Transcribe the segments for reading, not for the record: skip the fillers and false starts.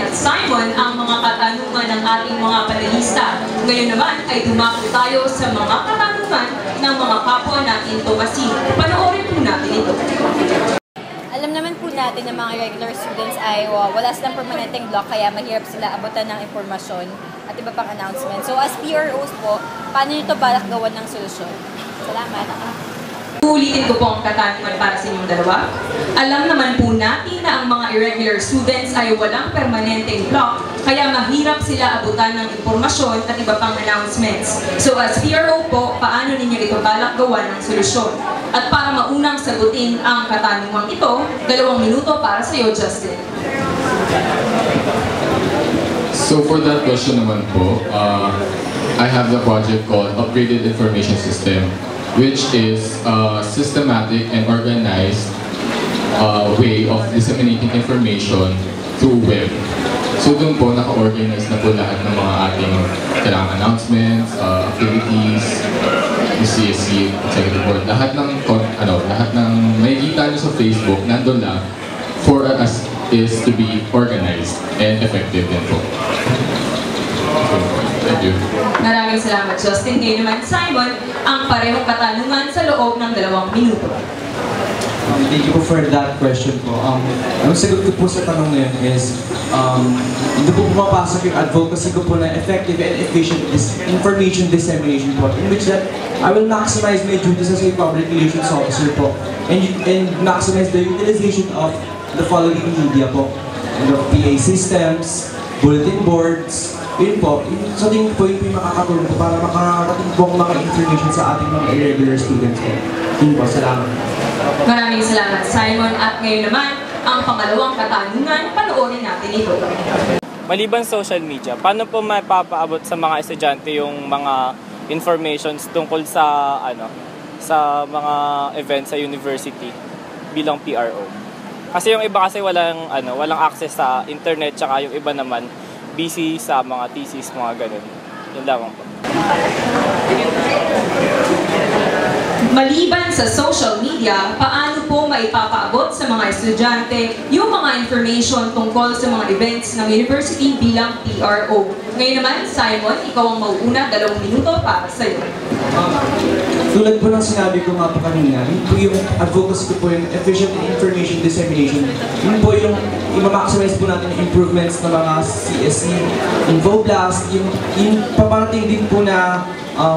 Justin at Simon ang mga katanungan ng ating mga panelista. Ngayon naman ay dumako tayo sa mga katanungan ng mga kapwa natin tumasin. Panoorin po natin ito. Alam naman po natin na mga regular students ay wala silang permanenteng block kaya mahirap sila abutan ng impormasyon at iba pang announcement. So as PROs po, paano nyo ito balak gawan ng solusyon? Salamat. Ulitin ko po ang katanungan para sa inyong dalawa. Alam naman po natin na ang mga irregular students ay walang permanenteng block, kaya mahirap sila abutan ng impormasyon at iba pang announcements. So as PRO po, paano ninyo ito balak gawan ng solusyon? At para maunang sagutin ang katanungang ito, 2 minuto para sa iyo, Justin. So for that question naman po, I have the project called Upgraded Information System, which is a systematic and organized way of disseminating information through web. So doon po, naka-organize na po lahat ng mga ating kailangang announcements, activities, CSC, executive board, lahat ng makikita nyo sa Facebook, nandun lang for us is to be organized and effective din po. Thank you. Maraming salamat, Justin. Ngayon naman, Simon, ang parehong katanungan sa loob ng 2 minuto. Thank you for that question po. Ang sagot ko po sa tanong na yun is, hindi po pumapasok yung advocacy ko po na effective and efficient information dissemination po, in which that I will maximize my duties as a public relations officer po, and maximize the utilization of the following media po, the PA systems, bulletin boards, yun po, sa tingin po yung makakatulong po para makakarating po ang mga information sa ating mga irregular students po. Yun po, salamat. Maraming salamat, Simon. At ngayon naman, ang pangalawang katanungan, panoorin natin ito. Maliban social media, paano po mapapaabot sa mga estudyante yung mga informations tungkol sa sa mga events sa university bilang PRO? Kasi yung iba kasi walang access sa internet, tsaka yung iba naman busy sa mga thesis, mga ganun. Yun lamang po. Maliban sa social media, paano po maipapaabot sa mga estudyante yung mga information tungkol sa mga events ng university bilang PRO? Ngayon naman, Simon, ikaw ang mauuna, 2 minuto para sa iyo. Tulad po ng sinabi ko nga po kanina, yun po yung advocacy ko po yung efficient information dissemination. Yun po yung i-maximize po natin yung improvements ng mga CSC, InfoBlast, yung paparating din po na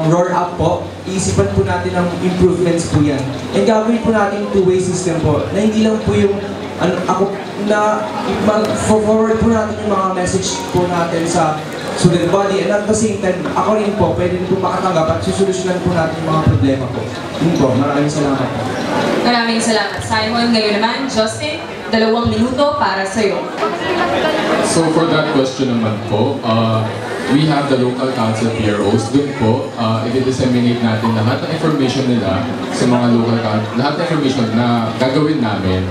roar up po, iisipan po natin ng improvements po yan. And gagawin po natin yung two-way system po, na hindi lang po yung forward po natin yung mga message po natin sa student body, and at the same time, ako rin po, pwede rin po makatanggap at susolusyonan po natin yung mga problema po. Yun po, maraming salamat po. Maraming salamat, Simon. Ngayon naman, Justin, 2 minuto para sa iyo. So for that question naman po, we have the local council PROs. Doon po, i-disseminate natin lahat ng information nila sa mga local council, lahat ng information na gagawin namin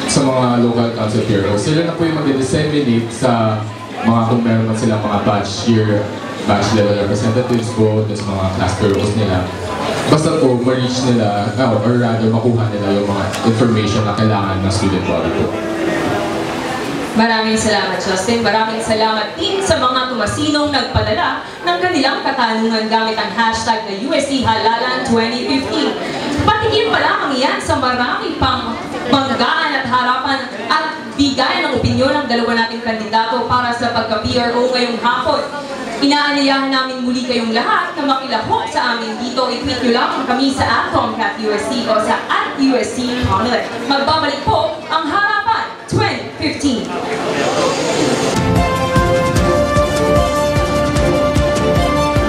sa mga local council PROs. Sila na po yung mag-disseminate sa mga kung meron man silang mga batch level representatives po, sa mga class PROs nila. Basta po, ma-reach nila, or rather, makuha nila yung mga information na kailangan ng student body po. Maraming salamat, Justin. Maraming salamat din sa mga tumasinong nagpadala ng kanilang katanungan gamit ang hashtag na UST Halalan 2015. Patikim pa lamang yan sa marami pang banggaan at harapan at bigayan ng opinyon ng 2 nating kandidato para sa pagka-PRO ngayong hapon. Inaanyayahan namin muli kayong lahat na makilahok sa amin dito. I-tweet nyo lang kami sa @TomCatUST o sa @UST Connell. Magbabalik po